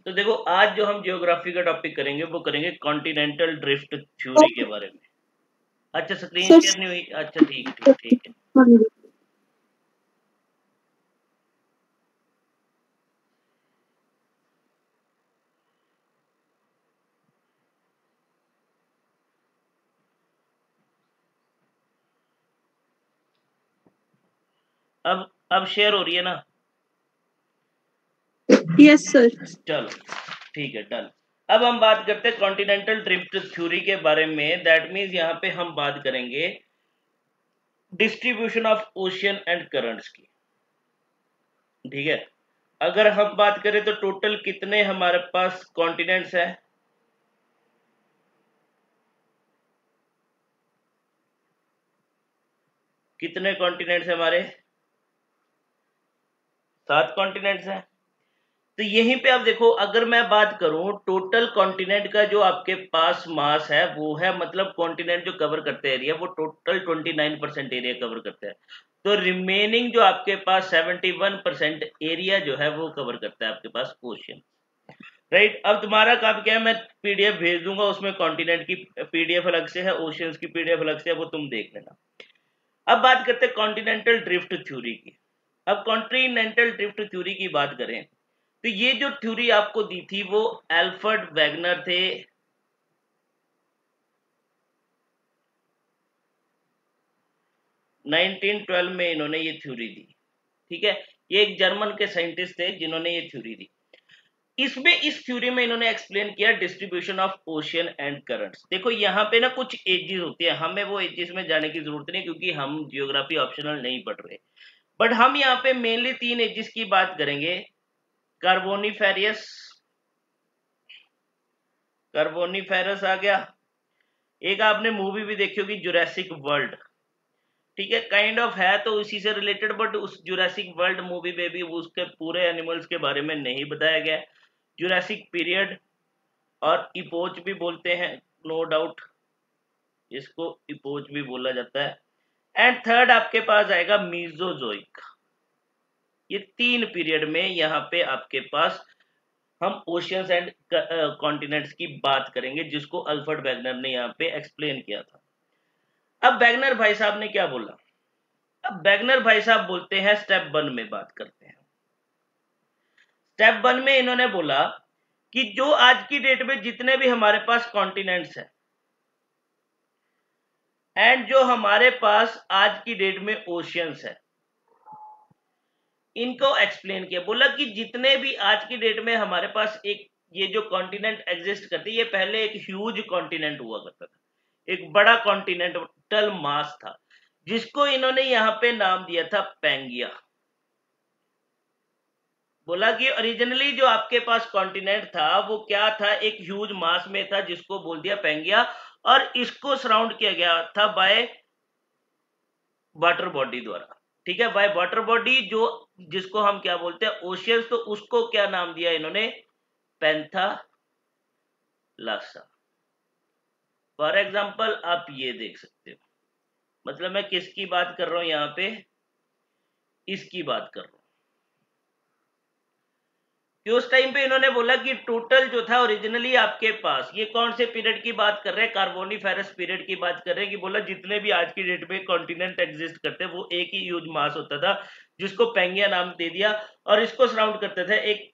तो देखो आज जो हम जियोग्राफी का टॉपिक करेंगे वो करेंगे कॉन्टिनेंटल ड्रिफ्ट थ्योरी के बारे में। अच्छा स्क्रीन शेयर नहीं हुई, अच्छा ठीक है। अब शेयर हो रही है ना? Yes sir. चलो ठीक है, डन। अब हम बात करते हैं कॉन्टिनेंटल ड्रिफ्ट थ्योरी के बारे में। दैट मीन्स यहाँ पे हम बात करेंगे distribution of ocean and currents की। ठीक है, अगर हम बात करें तो टोटल कितने हमारे पास कॉन्टिनेंट्स है? कितने कॉन्टिनेंट्स है हमारे? 7 कॉन्टिनेंट्स है। तो यहीं पे आप देखो, अगर मैं बात करूं टोटल कॉन्टिनेंट का जो आपके पास मास है वो है, मतलब कॉन्टिनेंट जो कवर करते हैं एरिया वो टोटल 29% एरिया कवर करते हैं। तो रिमेनिंग जो आपके पास 71% एरिया जो है वो कवर करता है आपके पास ओशियन। राइट, अब तुम्हारा काम क्या है, मैं पीडीएफ भेज दूंगा, उसमें कॉन्टिनेंट की पीडीएफ अलग से है, ओशियंस की पीडीएफ अलग से है, वो तुम देख लेना। अब बात करते हैं कॉन्टिनेंटल ड्रिफ्ट थ्योरी की। अब कॉन्टिनेंटल ड्रिफ्ट थ्योरी की बात करें तो ये जो थ्योरी आपको दी थी वो एल्फ्रेड वैगनर थे। नाइनटीन 12 में इन्होंने ये थ्योरी दी। ठीक है, ये एक जर्मन के साइंटिस्ट थे जिन्होंने ये थ्योरी दी। इसमें इस थ्योरी में इन्होंने एक्सप्लेन किया distribution of ocean and currents. देखो यहाँ पे ना कुछ एजेस होती है, हमें वो एजेस में जाने की जरूरत नहीं क्योंकि हम जियोग्राफी ऑप्शनल नहीं पढ़ रहे। बट हम यहाँ पे मेनली 3 एजेस की बात करेंगे। कार्बोनिफेरस, कार्बोनिफेरस आ गया। एक आपने मूवी भी देखी होगी जुरासिक वर्ल्ड। ठीक है, काइंड ऑफ है तो इसी से रिलेटेड, बट उस जुरासिक वर्ल्ड मूवी में भी उसके पूरे एनिमल्स के बारे में नहीं बताया गया। जुरासिक पीरियड और इपोच भी बोलते हैं, नो डाउट इसको इपोच भी बोला जाता है। एंड थर्ड आपके पास आएगा मीजोजोइक। ये 3 पीरियड में यहाँ पे आपके पास हम ओशियंस एंड कॉन्टिनेंट्स की बात करेंगे, जिसको अल्फ्रेड वैगनर ने यहाँ पे एक्सप्लेन किया था। अब वैगनर भाई साहब ने क्या बोला? अब वैगनर भाई साहब बोलते हैं, स्टेप 1 में बात करते हैं। स्टेप 1 में इन्होंने बोला कि जो आज की डेट में जितने भी हमारे पास कॉन्टिनेंट्स हैं एंड जो हमारे पास आज की डेट में ओशियंस है, इनको एक्सप्लेन किया। बोला कि जितने भी आज की डेट में हमारे पास एक ये जो कॉन्टिनेंट एग्जिस्ट करते, ये पहले एक ह्यूज कॉन्टिनेंट हुआ करता था, एक बड़ा कॉन्टिनेंटल मास था, जिसको इन्होंने यहाँ पे नाम दिया था पैंगिया। बोला कि ओरिजिनली जो आपके पास कॉन्टिनेंट था वो क्या था, एक ह्यूज मास में था जिसको बोल दिया पैंगिया, और इसको सराउंड किया गया था बाय वाटर बॉडी द्वारा। ठीक है, बाय वाटर बॉडी, जो जिसको हम क्या बोलते हैं ओशियंस, तो उसको क्या नाम दिया इन्होंने, पैंथालासा। फॉर एग्जाम्पल आप ये देख सकते हो, मतलब मैं किसकी बात कर रहा हूं यहाँ पे, इसकी बात कर रहा हूं कि उस टाइम पे इन्होंने बोला कि टोटल जो था ओरिजिनली आपके पास, ये कौन से पीरियड की बात कर रहे हैं, कार्बोनिफेरस पीरियड की बात कर रहे हैं, कि बोला जितने भी आज की डेट में कॉन्टिनेंट एग्जिस्ट करते हैं वो एक ही ह्यूज मास होता था, जिसको पैंगिया नाम दे दिया, और इसको सराउंड करते थे एक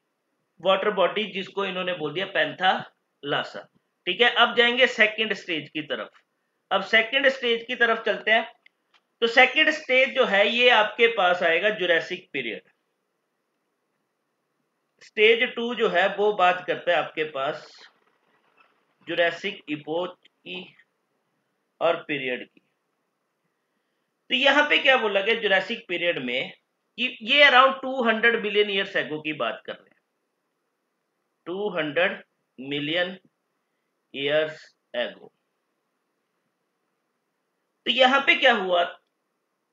वाटर बॉडी, जिसको इन्होंने बोल दिया पैंथालासा। ठीक है, अब जाएंगे सेकेंड स्टेज की तरफ। अब सेकेंड स्टेज की तरफ चलते हैं। तो सेकेंड स्टेज जो है ये आपके पास आएगा जुरासिक पीरियड। स्टेज 2 जो है वो बात करता है आपके पास जुरासिक इपोच की और पीरियड की। तो यहां पे क्या बोला गया जुरासिक पीरियड में कि ये अराउंड 200 मिलियन ईयर्स एगो की बात कर रहे हैं, 200 मिलियन ईयर्स एगो। तो यहां पे क्या हुआ,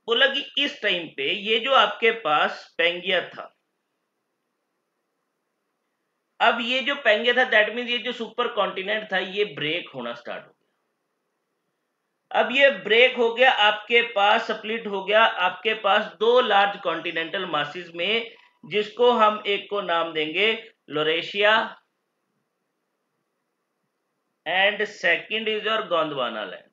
बोला कि इस टाइम पे ये जो आपके पास पेंगिया था, अब ये जो पेंगिया था दैट मींस ये जो सुपर कॉन्टिनेंट था ये ब्रेक होना स्टार्ट हो गया। अब ये ब्रेक हो गया, आपके पास स्प्लिट हो गया आपके पास 2 लार्ज कॉन्टिनेंटल मासेस में, जिसको हम एक को नाम देंगे Laurasia and second is your Gondwana land,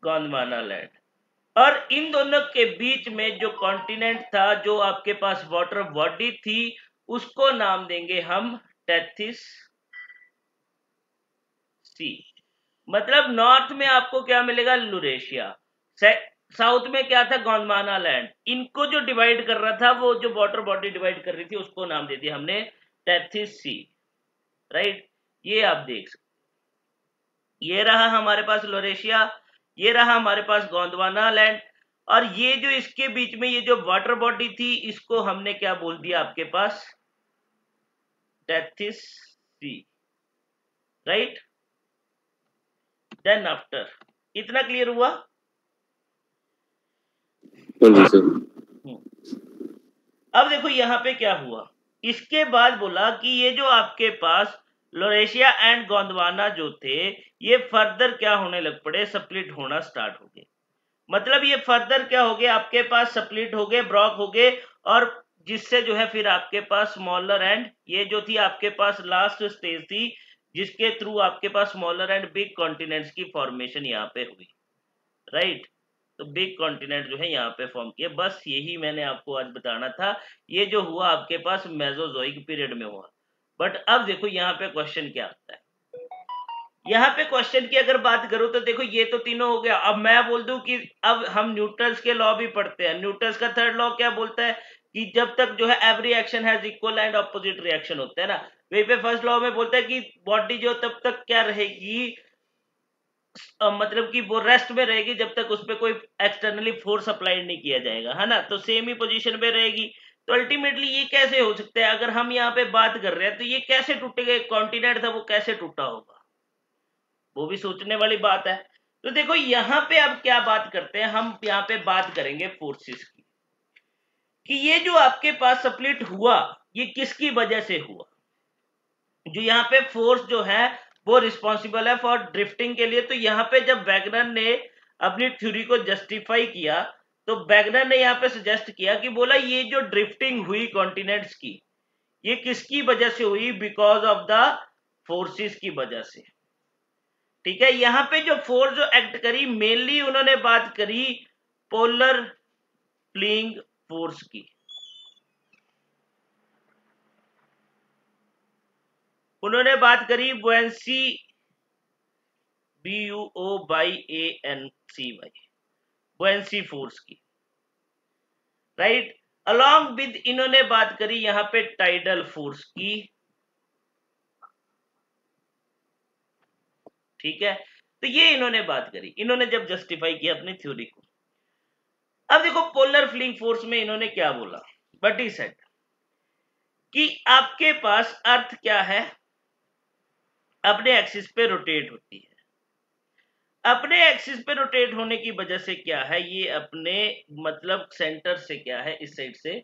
Gondwana land. और इन दोनों के बीच में जो कॉन्टिनेंट था, जो आपके पास वाटर बॉडी थी, उसको नाम देंगे हम टेथिस सी। मतलब नॉर्थ में आपको क्या मिलेगा, यूरेशिया, साउथ में क्या था, गोंडवाना लैंड। इनको जो डिवाइड कर रहा था, वो जो वाटर बॉडी डिवाइड कर रही थी, उसको नाम दे दिया हमने टेथिस सी, राइट। ये आप देख सकते, ये रहा हमारे पास यूरेशिया, ये रहा हमारे पास गोंडवाना लैंड, और ये जो इसके बीच में ये जो वाटर बॉडी थी, इसको हमने क्या बोल दिया आपके पास, Tethys sea, right. Then after, इतना क्लियर हुआ? अब देखो यहाँ पे क्या हुआ, इसके बाद बोला कि ये जो आपके पास यूरेशिया एंड गोंडवाना जो थे, ये फर्दर क्या होने लग पड़े, स्प्लिट होना स्टार्ट हो गए। मतलब ये फर्दर क्या हो गए, आपके पास स्प्लिट हो गए, ब्रॉक हो गए, और जिससे जो है फिर आपके पास स्मॉलर एंड, ये जो थी आपके पास लास्ट स्टेज थी, जिसके थ्रू आपके पास स्मॉलर एंड बिग कॉन्टिनेंट्स की फॉर्मेशन यहाँ पे हुई, राइट। तो बिग कॉन्टिनेंट जो है यहाँ पे फॉर्म किया। बस यही मैंने आपको आज बताना था। ये जो हुआ आपके पास मेसोजोइक पीरियड में हुआ। बट अब देखो यहाँ पे क्वेश्चन क्या आता है। यहाँ पे क्वेश्चन की अगर बात करूं तो देखो ये तो तीनों हो गया। अब मैं बोल दूं कि अब हम न्यूटन्स के लॉ भी पढ़ते हैं। न्यूटन्स का थर्ड लॉ क्या बोलता है कि जब तक जो है every action has equal and opposite reaction होता है ना, वहीं पे फर्स्ट लॉ में बोलता है कि बॉडी जो तब तक क्या रहेगी, मतलब कि वो रेस्ट में रहेगी जब तक उस पर कोई एक्सटर्नली फोर्स अप्लाइड नहीं किया जाएगा, है ना। तो सेम ही पोजीशन पे रहेगी। तो अल्टीमेटली ये कैसे हो सकता है, अगर हम यहाँ पे बात कर रहे हैं तो ये कैसे टूटेगा, कॉन्टिनेंट था वो कैसे टूटा होगा, वो भी सोचने वाली बात है। तो देखो यहाँ पे अब क्या बात करते हैं, हम यहाँ पे बात करेंगे फोर्सेस की, कि ये जो आपके पास स्प्लिट हुआ ये किसकी वजह से हुआ। जो यहाँ पे फोर्स जो है वो रिस्पॉन्सिबल है फॉर ड्रिफ्टिंग के लिए। तो यहाँ पे जब वैगनर ने अपनी थ्योरी को जस्टिफाई किया, तो वैगनर ने यहाँ पे सजेस्ट किया कि बोला ये जो ड्रिफ्टिंग हुई कॉन्टिनेंट्स की, ये किसकी वजह से हुई, बिकॉज ऑफ द फोर्सेस की वजह से। ठीक है, यहाँ पे जो फोर्स जो एक्ट करी, मेनली उन्होंने बात करी पोलर फ्लिंग फोर्स की। उन्होंने बात करी बुएंसी, BUOBANCY, बुएंसी फोर्स की, राइट। अलॉन्ग विद इन्होंने बात करी यहां पे टाइडल फोर्स की। ठीक है, तो ये इन्होंने बात करी, इन्होंने जब जस्टिफाई किया अपनी थ्योरी को। अब देखो पोलर फ्लिंग फोर्स में इन्होंने क्या बोला, बट ही सेड कि आपके पास अर्थ क्या है, अपने एक्सिस पे रोटेट होती है। अपने एक्सिस पे रोटेट होने की वजह से क्या है, ये अपने मतलब सेंटर से क्या है, इस साइड से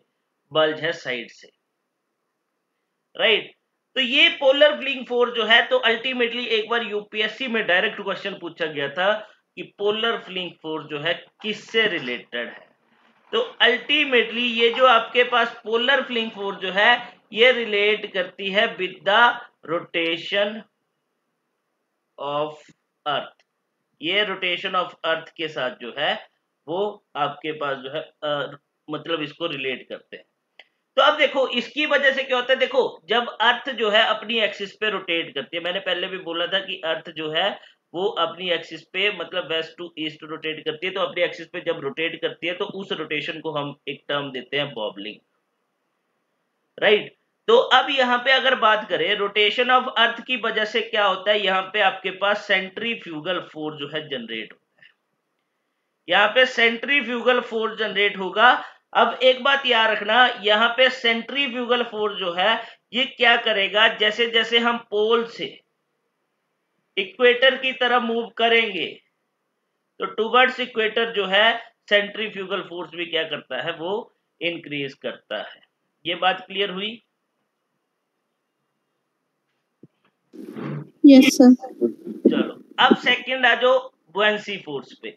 बल्ज है, साइड से, राइट। तो ये पोलर फ्लिंग फोर्स जो है, तो अल्टीमेटली एक बार यूपीएससी में डायरेक्ट क्वेश्चन पूछा गया था कि पोलर फ्लिंग फोर्स जो है किससे रिलेटेड है। तो अल्टीमेटली ये जो आपके पास पोलर फ्लिंग फोर्स जो है, ये रिलेट करती है with the rotation of earth. ये रोटेशन ऑफ अर्थ के साथ जो है वो आपके पास जो है मतलब इसको रिलेट करते हैं। तो अब देखो इसकी वजह से क्या होता है, देखो जब अर्थ जो है अपनी एक्सिस पे रोटेट करती है, मैंने पहले भी बोला था कि अर्थ जो है वो अपनी एक्सिस पे मतलब वेस्ट टू ईस्ट रोटेट करती है। तो अपनी एक्सिस पे जब रोटेट करती है तो उस रोटेशन को हम एक टर्म देते हैं बॉबलिंग, राइट। तो अब यहाँ पे अगर बात करें रोटेशन ऑफ अर्थ की वजह से क्या होता है, यहाँ पे आपके पास सेंट्रीफ्यूगल फोर्स जो है जनरेट होता है। यहाँ पे सेंट्रीफ्यूगल फोर्स जनरेट होगा। अब एक बात याद रखना, यहाँ पे सेंट्रीफ्यूगल फोर्स जो है ये क्या करेगा, जैसे जैसे हम पोल से इक्वेटर की तरफ मूव करेंगे तो टुवर्ड्स इक्वेटर जो है सेंट्रीफ्यूगल फोर्स भी क्या करता है, वो इंक्रीज करता है। ये बात क्लियर हुई? Yes sir. चलो अब सेकंड आ जाओ बुएंसी फोर्स पे।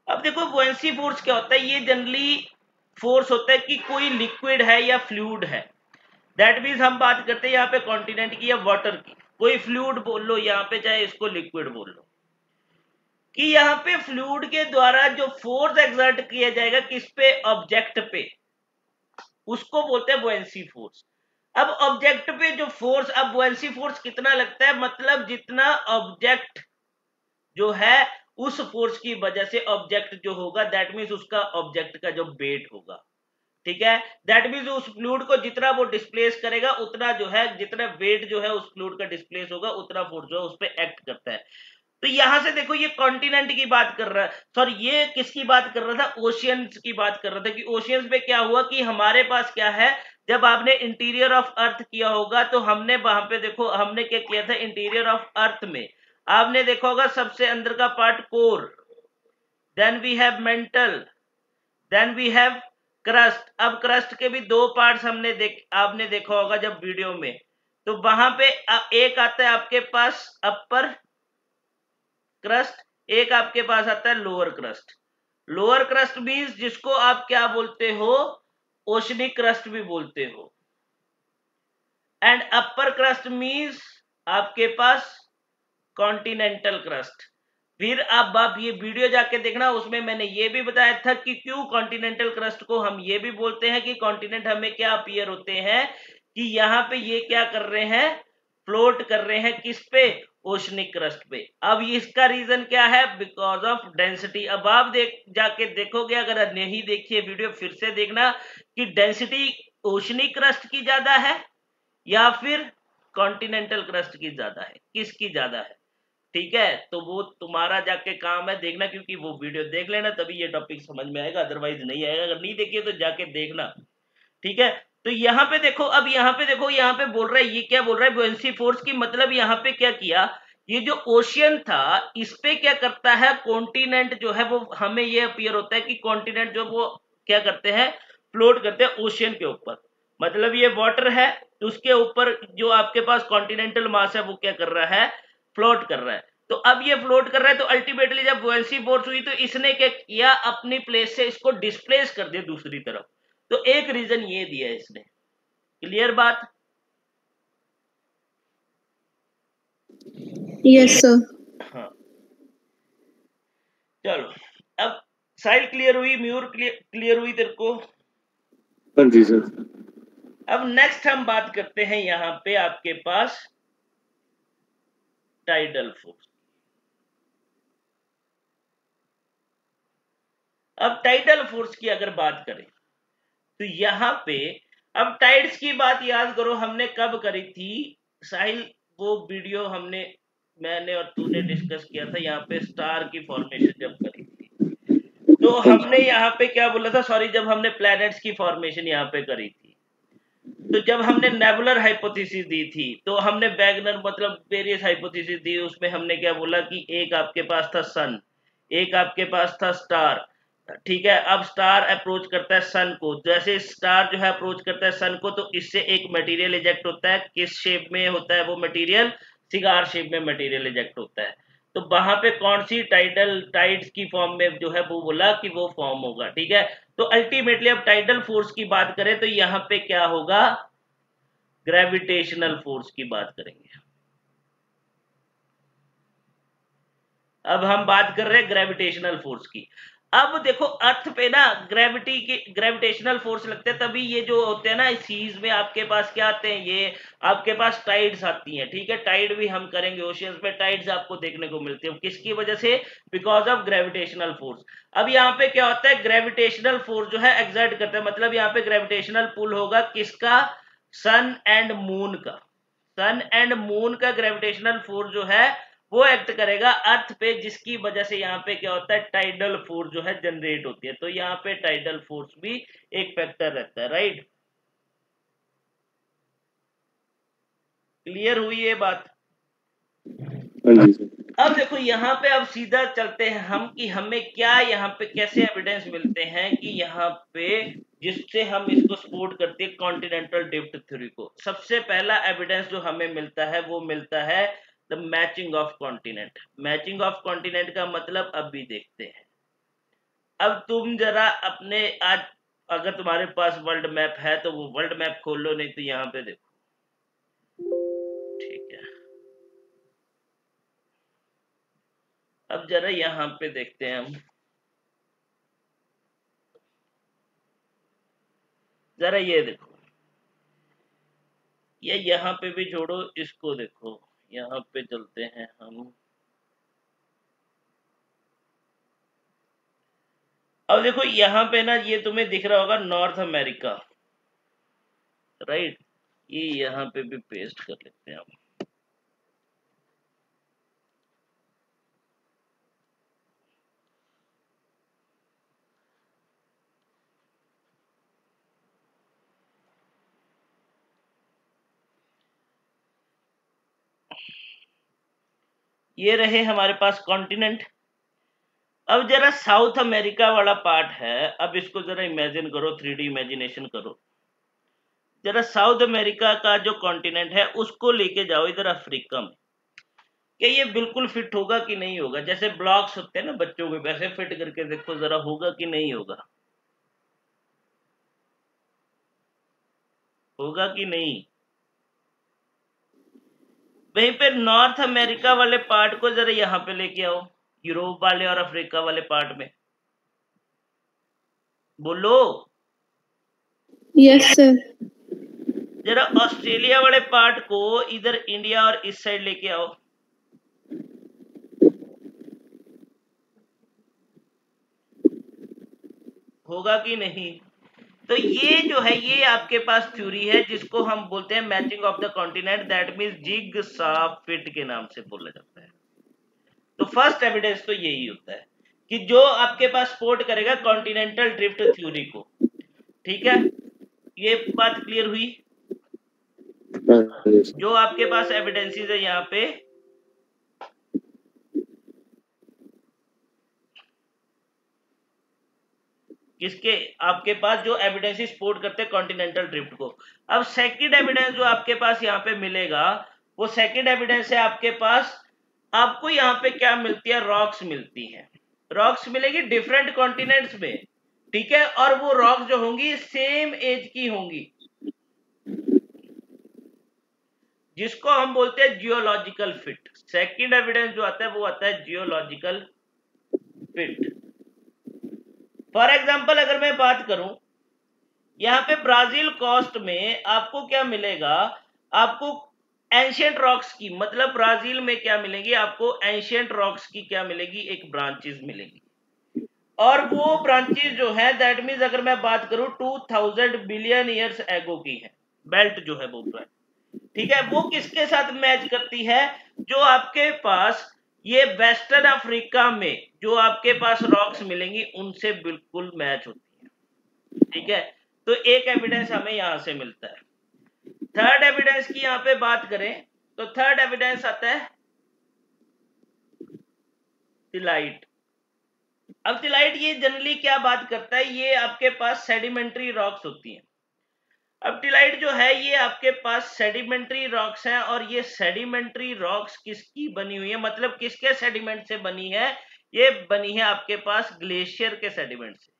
अब देखो बुएंसी फोर्स क्या होता है, ये जनरली फोर्स होता है कि कोई लिक्विड है या फ्लूइड है, दैट मीन्स हम बात करते हैं यहाँ पे कॉन्टिनेंट की या वाटर की, कोई फ्लूइड बोल लो यहाँ पे, चाहे इसको लिक्विड बोल लो, कि यहाँ पे फ्लूइड के द्वारा जो फोर्स एक्सर्ट किया जाएगा किस पे, ऑब्जेक्ट पे, उसको बोलते हैं बुएंसी फोर्स। अब ऑब्जेक्ट पे जो फोर्स, अब बुएंसी फोर्स कितना लगता है, मतलब जितना ऑब्जेक्ट जो है उस फोर्स की वजह से ऑब्जेक्ट जो होगा, दैट मीन्स उसका ऑब्जेक्ट का जो वेट होगा, ठीक है, दैट मीन्स उस फ्लूइड को जितना वो डिस्प्लेस करेगा उतना जो है, जितना वेट जो है उस फ्लूइड का डिस्प्लेस होगा उतना फोर्स जो है उस पर एक्ट करता है। तो यहां से देखो ये कॉन्टिनेंट की बात कर रहा है, सॉरी ये किसकी बात कर रहा था, ओशियंस की बात कर रहा था, कि ओशियंस पे क्या हुआ कि हमारे पास क्या है, जब आपने इंटीरियर ऑफ अर्थ किया होगा तो हमने वहां पे देखो हमने क्या किया था, इंटीरियर ऑफ अर्थ में आपने देखा होगा सबसे अंदर का part core, then we have mantle, then we have crust. अब क्रस्ट के भी दो पार्ट्स आपने देखा होगा जब वीडियो में, तो वहां पे एक आता है आपके पास अपर क्रस्ट, एक आपके पास आता है lower crust. Lower crust means जिसको आप क्या बोलते हो, ओशनिक क्रस्ट भी बोलते हो, एंड अपर क्रस्ट मींस आपके पास कॉन्टिनेंटल क्रस्ट। फिर अब आप ये वीडियो जाके देखना, उसमें मैंने ये भी बताया था कि क्यों कॉन्टिनेंटल क्रस्ट को हम ये भी बोलते हैं कि कॉन्टिनेंट हमें क्या अपीयर होते हैं, कि यहाँ पे ये क्या कर रहे हैं, फ्लोट कर रहे हैं किस पे, ओशनिक क्रस्ट पे। अब इसका रीजन क्या है, बिकॉज ऑफ डेंसिटी। अब आप जाके देखोगे, अगर नहीं देखिए वीडियो फिर से देखना, कि डेंसिटी ओशनिक क्रस्ट की ज्यादा है या फिर कॉन्टिनेंटल क्रस्ट की ज्यादा है, किसकी ज्यादा है, ठीक है। तो वो तुम्हारा जाके काम है देखना, क्योंकि वो वीडियो देख लेना तभी ये टॉपिक समझ में आएगा, अदरवाइज नहीं आएगा। अगर नहीं देखिए तो जाके देखना, ठीक है। तो यहाँ पे देखो, अब यहाँ पे देखो, यहाँ पे बोल रहा है, ये क्या बोल रहा है, बुएंसी फोर्स की मतलब यहाँ पे क्या किया, ये जो ओशियन था इस पे क्या करता है, कॉन्टिनेंट जो है वो हमें ये अपीयर होता है कि कॉन्टिनेंट जो वो क्या करते हैं, फ्लोट करते हैं ओशियन के ऊपर। मतलब ये वाटर है तो उसके ऊपर जो आपके पास कॉन्टिनेंटल मास है वो क्या कर रहा है, फ्लोट कर रहा है। तो अब ये फ्लोट कर रहा है, तो अल्टीमेटली जब बुएंसी फोर्स हुई तो इसने क्या किया, अपनी प्लेस से इसको डिस्प्लेस कर दिया दूसरी तरफ। तो एक रीजन ये दिया है इसने, क्लियर बात। Yes sir. हाँ चलो, अब साइड क्लियर हुई, म्यूर क्लियर हुई तेरे को। हाँ जी सर। अब नेक्स्ट हम बात करते हैं यहाँ पे आपके पास टाइडल फोर्स। अब टाइडल फोर्स की अगर बात करें तो यहाँ पे, अब टाइड्स की बात याद करो हमने कब करी थी साहिल, वो वीडियो मैंने और तूने डिस्कस किया था यहाँ पे स्टार की फॉर्मेशन जब करी थी, तो हमने यहाँ पे क्या बोला था, सॉरी जब हमने प्लैनेट्स की फॉर्मेशन यहाँ पे करी थी, तो जब हमने नेबुलर हाइपोथेसिस दी थी, तो हमने वैगनर मतलब वेरियस हाइपोथेसिस दी, उसमें हमने क्या बोला कि एक आपके पास था सन, एक आपके पास था स्टार, ठीक है। अब स्टार अप्रोच करता है सन को, जैसे स्टार जो है अप्रोच करता है सन को, तो इससे एक मटेरियल इजेक्ट होता है, किस शेप में होता है वो मटेरियल, सिगार शेप में मटेरियल इजेक्ट होता है। तो वहां पे कौन सी टाइड्स की फॉर्म में जो है वो बोला कि वो फॉर्म होगा, ठीक है। तो अल्टीमेटली अब टाइडल फोर्स की बात करें तो यहाँ पे क्या होगा, ग्रेविटेशनल फोर्स की बात करेंगे। अब हम बात कर रहे हैं ग्रेविटेशनल फोर्स की। अब देखो अर्थ पे ना ग्रेविटेशनल फोर्स लगते हैं, तभी ये जो होते हैं ना सीज में आपके पास क्या आते हैं, ये आपके पास टाइड्स आती हैं, ठीक है। टाइड भी हम करेंगे, ओशियंस पे टाइड्स आपको देखने को मिलती है, किसकी वजह से, बिकॉज ऑफ ग्रेविटेशनल फोर्स। अब यहाँ पे क्या होता है, ग्रेविटेशनल फोर्स जो है एक्सर्ट करता है, मतलब यहाँ पे ग्रेविटेशनल पुल होगा किसका, सन एंड मून का। सन एंड मून का ग्रेविटेशनल फोर्स जो है वो एक्ट करेगा अर्थ पे, जिसकी वजह से यहाँ पे क्या होता है, टाइडल फोर्स जो है जनरेट होती है। तो यहाँ पे टाइडल फोर्स भी एक फैक्टर रहता है, राइट। क्लियर हुई ये बात। हाँ जी सर। अब देखो यहाँ पे अब सीधा चलते हैं हम कि हमें क्या यहाँ पे कैसे एविडेंस मिलते हैं कि यहाँ पे जिससे हम इसको सपोर्ट करते हैं कॉन्टिनेंटल ड्रिफ्ट थ्योरी को। सबसे पहला एविडेंस जो हमें मिलता है वो मिलता है the matching of continent. Matching of continent का मतलब अब भी देखते हैं। अब तुम जरा अपने आज अगर तुम्हारे पास वर्ल्ड मैप है तो वो वर्ल्ड मैप खोल लो, नहीं तो यहाँ पे देखो। ठीक है, अब जरा यहाँ पे देखते हैं हम, जरा ये देखो, ये यहाँ पे भी जोड़ो, इसको देखो, यहाँ पे चलते हैं हम। अब देखो यहाँ पे ना, ये तुम्हें दिख रहा होगा नॉर्थ अमेरिका, राइट, ये यहाँ पे भी पेस्ट कर लेते हैं हम। ये रहे हमारे पास कॉन्टिनेंट। अब जरा साउथ अमेरिका वाला पार्ट है, अब इसको जरा इमेजिन करो, 3D इमेजिनेशन करो। जरा साउथ अमेरिका का जो कॉन्टिनेंट है उसको लेके जाओ इधर अफ्रीका में, क्या ये बिल्कुल फिट होगा कि नहीं होगा? जैसे ब्लॉक्स होते हैं ना बच्चों के, वैसे फिट करके देखो जरा, होगा कि नहीं होगा, होगा कि नहीं? वहीं पे नॉर्थ अमेरिका वाले पार्ट को जरा यहाँ पे लेके आओ, यूरोप वाले और अफ्रीका वाले पार्ट में, बोलो। Yes sir. जरा ऑस्ट्रेलिया वाले पार्ट को इधर इंडिया और इस साइड लेके आओ, होगा कि नहीं? तो ये जो है, ये आपके पास थ्योरी है जिसको हम बोलते हैं matching of the continent, that means jigsaw fit के नाम से बोला जाता है। तो फर्स्ट एविडेंस तो यही होता है कि जो आपके पास सपोर्ट करेगा कॉन्टिनेंटल ड्रिफ्ट थ्योरी को। ठीक है, ये बात क्लियर हुई? जो आपके पास एविडेंसेस है यहाँ पे, किसके, आपके पास जो एविडेंसेस सपोर्ट करते हैं कॉन्टिनेंटल ड्रिफ्ट को। अब सेकंड एविडेंस जो आपके पास यहाँ पे मिलेगा, वो सेकंड एविडेंस है आपके पास, आपको यहाँ पे क्या मिलती है? रॉक्स मिलती हैं। रॉक्स मिलेगी डिफरेंट कॉन्टिनेंट्स में, ठीक है, और वो रॉक्स जो होंगी सेम एज की होंगी, जिसको हम बोलते हैं जियोलॉजिकल फिट। सेकंड एविडेंस जो आता है वो आता है जियोलॉजिकल फिट। फॉर एग्जांपल अगर मैं बात करूं, यहाँ पे ब्राजील कोस्ट में आपको क्या मिलेगा? आपको एंशियंट रॉक्स की, मतलब ब्राजील में क्या मिलेगी आपको? एंशियंट रॉक्स की क्या मिलेगी? एक ब्रांचेस मिलेगी, और वो ब्रांचेस जो है दैट मींस अगर मैं बात करूं 2000 बिलियन ईयर्स एगो की है, बेल्ट जो है वो ब्रांच, ठीक है। वो किसके साथ मैच करती है? जो आपके पास ये वेस्टर्न अफ्रीका में जो आपके पास रॉक्स मिलेंगी उनसे बिल्कुल मैच होती है, ठीक है। तो एक एविडेंस हमें यहां से मिलता है। थर्ड एविडेंस की यहां पे बात करें तो थर्ड एविडेंस आता है थिलाइट। अब थिलाइट ये जनरली क्या बात करता है? ये आपके पास सेडिमेंट्री रॉक्स होती हैं। अब टिलाइट जो है ये आपके पास सेडिमेंट्री रॉक्स हैं, और ये सेडिमेंट्री रॉक्स किसकी बनी हुई है, मतलब किसके सेडिमेंट से बनी है? ये बनी है आपके पास ग्लेशियर के सेडिमेंट से,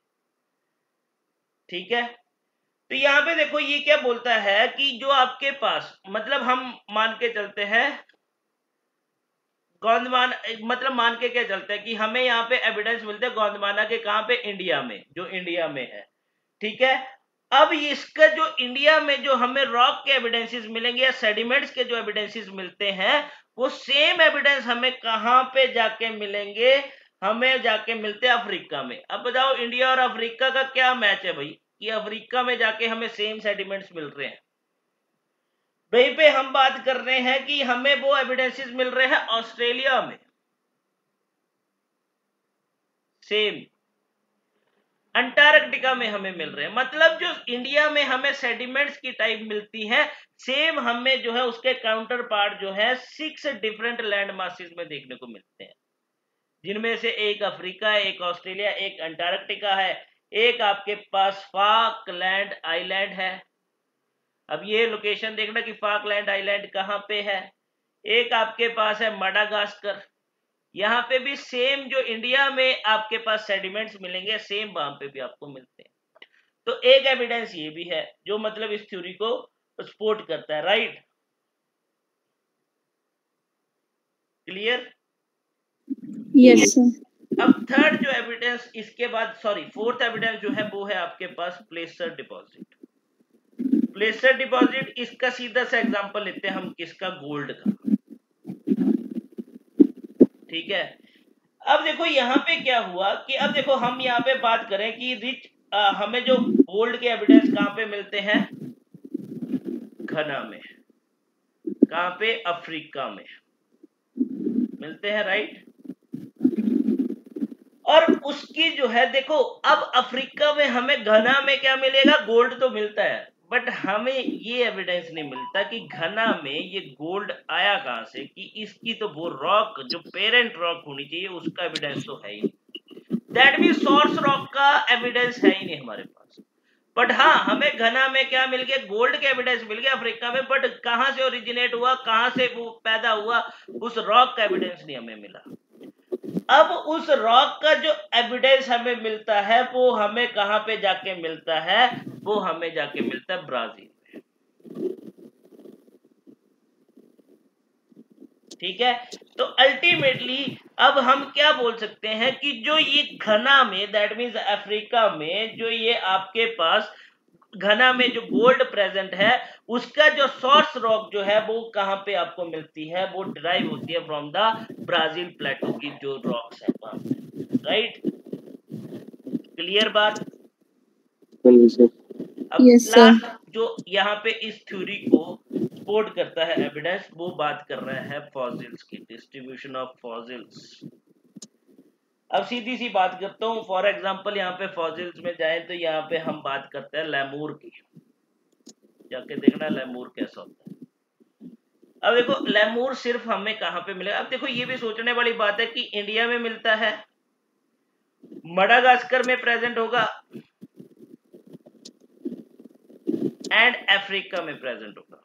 ठीक है। तो यहाँ पे देखो ये क्या बोलता है कि जो आपके पास, मतलब हम मान के चलते हैं गोंदवाना, मतलब मान के क्या चलते हैं कि हमें यहाँ पे एविडेंस मिलते हैं गोंदवाना के, कहाँ पे? इंडिया में, जो इंडिया में है, ठीक है। अब इसका जो इंडिया में जो हमें रॉक के एविडेंसेस मिलेंगे या सेडिमेंट्स के जो एविडेंसेस मिलते हैं, वो सेम एविडेंस हमें कहां पे जाके मिलेंगे? हमें जाके मिलते हैं अफ्रीका में। अब बताओ इंडिया और अफ्रीका का क्या मैच है भाई, कि अफ्रीका में जाके हमें सेम सेडिमेंट्स मिल रहे हैं। वहीं पे हम बात कर रहे हैं कि हमें वो एविडेंसेस मिल रहे हैं ऑस्ट्रेलिया में, सेम अंटार्कटिका में हमें मिल रहे हैं। मतलब जो इंडिया में हमें सेडिमेंट्स की टाइप मिलती है, सेम हमें जो है उसके काउंटर पार्ट जो है 6 डिफरेंट लैंड मासेस में देखने को मिलते हैं, जिनमें से एक अफ्रीका है, एक ऑस्ट्रेलिया, एक अंटार्कटिका है, एक आपके पास फाकलैंड आइलैंड है। अब ये लोकेशन देखना कि फाकलैंड आइलैंड कहां पे है। एक आपके पास है मडागास्कर, यहाँ पे भी सेम जो इंडिया में आपके पास सेडिमेंट्स मिलेंगे सेम वहां पे भी आपको मिलते हैं। तो एक एविडेंस ये भी है जो मतलब इस थ्योरी को सपोर्ट करता है, राइट? क्लियर? Yes sir. अब थर्ड जो एविडेंस इसके बाद, सॉरी फोर्थ एविडेंस जो है वो है आपके पास प्लेसर डिपॉजिट। प्लेसर डिपॉजिट, इसका सीधा सा एग्जांपल लेते हैं हम, किसका? गोल्ड का। ठीक है, अब देखो यहाँ पे क्या हुआ कि अब देखो हम यहाँ पे बात करें कि रिच हमें जो गोल्ड के एविडेंस कहाँ पे मिलते हैं? घना में। कहाँ पे? अफ्रीका में मिलते हैं, राइट? और उसकी जो है देखो, अब अफ्रीका में हमें घना में क्या मिलेगा? गोल्ड तो मिलता है, बट हमें ये एविडेंस नहीं मिलता कि घना में ये गोल्ड आया कहां से, कि इसकी तो वो रॉक जो पेरेंट रॉक होनी चाहिए उसका एविडेंस तो है ही नहीं। दैट मीन सोर्स रॉक का एविडेंस है ही नहीं हमारे पास। बट हाँ, हमें घना में क्या मिल गया? गोल्ड के एविडेंस मिल गया अफ्रीका में, बट कहां से ओरिजिनेट हुआ, कहां से वो पैदा हुआ, उस रॉक का एविडेंस नहीं हमें मिला। अब उस रॉक का जो एविडेंस हमें मिलता है वो हमें कहां पे जाके मिलता है? वो हमें जाके मिलता है ब्राजील में। ठीक है, तो अल्टीमेटली अब हम क्या बोल सकते हैं कि जो ये घना में, दैट मीन्स अफ्रीका में, जो ये आपके पास घना में जो गोल्ड प्रेजेंट है, उसका जो सोर्स रॉक जो है वो कहां पे आपको मिलती है? वो डिराइव होती है फ्रॉम द ब्राजील प्लेटो की जो रॉक्स है वहां पे, राइट? क्लियर बात? हाँ जी सर। अब Yes, sir. लास्ट जो यहाँ पे इस थ्योरी को सपोर्ट करता है एविडेंस, वो बात कर रहा है फॉसिल्स की, डिस्ट्रीब्यूशन ऑफ फॉसिल्स। अब सीधी सी बात करता हूँ, फॉर एग्जांपल यहाँ पे फॉसिल्स में जाए तो यहाँ पे हम बात करते हैं लेमूर की। जाके देखना लेमूर कैसा होता है। अब देखो लेमूर सिर्फ हमें कहाँ पे मिलेगा? अब देखो ये भी सोचने वाली बात है कि इंडिया में मिलता है, मडागास्कर में प्रेजेंट होगा, एंड अफ्रीका में प्रेजेंट होगा।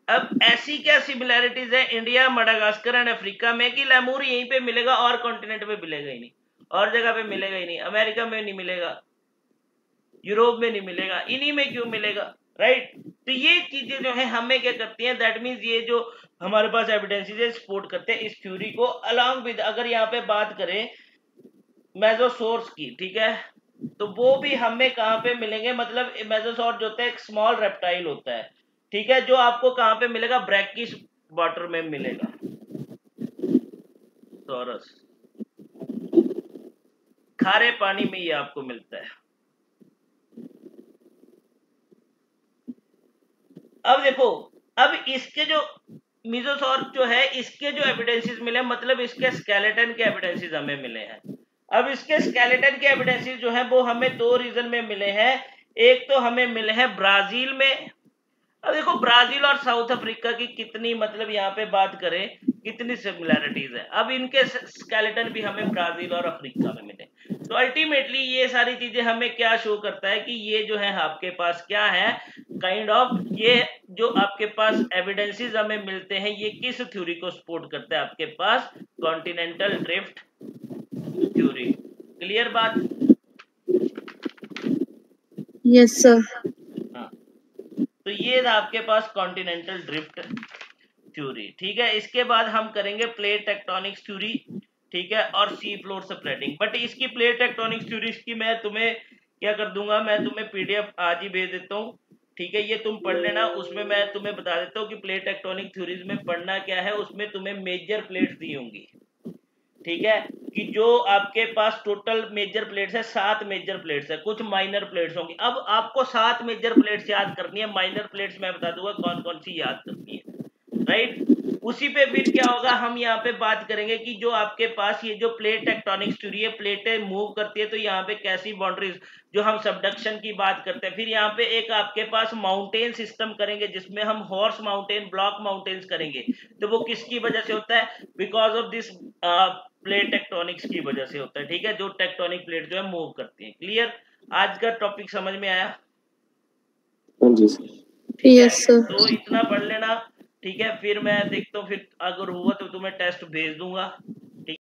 अब ऐसी क्या सिमिलैरिटीज है इंडिया, मडागास्कर एंड अफ्रीका में कि लेमूर यहीं पे मिलेगा और कॉन्टिनेंट में मिलेगा ही नहीं, और जगह पे मिलेगा ही नहीं, अमेरिका में नहीं मिलेगा, यूरोप में नहीं मिलेगा, इन्हीं में क्यों मिलेगा, राइट? तो ये चीजें जो है हमें क्या करती हैं? दैट मींस ये जो हमारे पास एविडेंसेस है सपोर्ट करते हैं इस थ्योरी को, अलॉन्ग विद अगर यहाँ पे बात करें मेसोसोर्स की, ठीक है, तो वो भी हमें कहाँ पे मिलेंगे? मतलब मेसोसोर जो होता है एक स्मॉल रेप्टाइल होता है, ठीक है, जो आपको कहाँ पे मिलेगा? ब्रैकिश वाटर में मिलेगा, सॉरस, खारे पानी में ये आपको मिलता है। अब देखो, अब इसके जो मीजोसॉर जो है, इसके जो एविडेंसेस मिले, मतलब इसके स्केलेटन के एविडेंसेस हमें मिले हैं। अब इसके स्केलेटन के एविडेंसेस जो है वो हमें दो रीजन में मिले हैं। एक तो हमें मिले हैं ब्राजील में। अब देखो ब्राजील और साउथ अफ्रीका की कितनी, मतलब यहाँ पे बात करें कितनी सिमिलैरिटीज है। अब इनके स्केलेटन भी हमें ब्राजील और अफ्रीका में मिले। तो अल्टीमेटली ये सारी चीजें हमें क्या शो करता है कि ये जो है आपके पास क्या है, काइंड ऑफ ये जो आपके पास एविडेंसेस हमें मिलते हैं ये किस थ्योरी को सपोर्ट करता है? आपके पास कॉन्टिनेंटल ड्रिफ्ट थ्योरी। क्लियर बात? Yes, sir. हाँ, तो ये था आपके पास कॉन्टिनेंटल ड्रिफ्ट थ्योरी। ठीक है, इसके बाद हम करेंगे प्लेट टेक्टोनिक्स थ्योरी, ठीक है, और सी फ्लोर स्प्रेडिंग। बट इसकी प्लेट टेक्टोनिक्स थ्योरी की मैं तुम्हें क्या कर दूंगा, मैं तुम्हें पीडीएफ आज ही भेज देता हूँ, ठीक है, ये तुम पढ़ लेना। उसमें मैं तुम्हें बता देता हूँ कि प्लेट टेक्टोनिक थ्योरीज में पढ़ना क्या है। उसमें तुम्हें मेजर प्लेट्स दी होंगी, ठीक है, कि जो आपके पास टोटल मेजर प्लेट्स है 7 मेजर प्लेट्स है, कुछ माइनर प्लेट्स होंगी। अब आपको 7 मेजर प्लेट्स याद करनी है, माइनर प्लेट्स मैं बता दूंगा कौन कौन सी याद करनी है, राइट? उसी पे फिर क्या होगा, हम यहाँ पे बात करेंगे कि जो आपके पास ये जो प्लेट टेक्टोनिक्स थ्योरी है, प्लेटें मूव करती है तो यहाँ पे कैसी बाउंड्रीज, जो हम सबडक्शन की बात करते हैं। फिर यहाँ पे एक आपके पास माउंटेन सिस्टम करेंगे जिसमें हम हॉर्स माउंटेन, ब्लॉक माउंटेन्स करेंगे। तो वो किसकी वजह से होता है? Because of this plate tectonics की वजह से होता है, ठीक है, जो टेक्टोनिक प्लेट जो है मूव करती है। क्लियर? आज का टॉपिक समझ में आया? हाँ जी सर। ठीक है, Yes, sir. तो इतना पढ़ लेना, ठीक है। फिर मैं देखता हूँ, फिर अगर हुआ तो तुम्हें टेस्ट भेज दूंगा,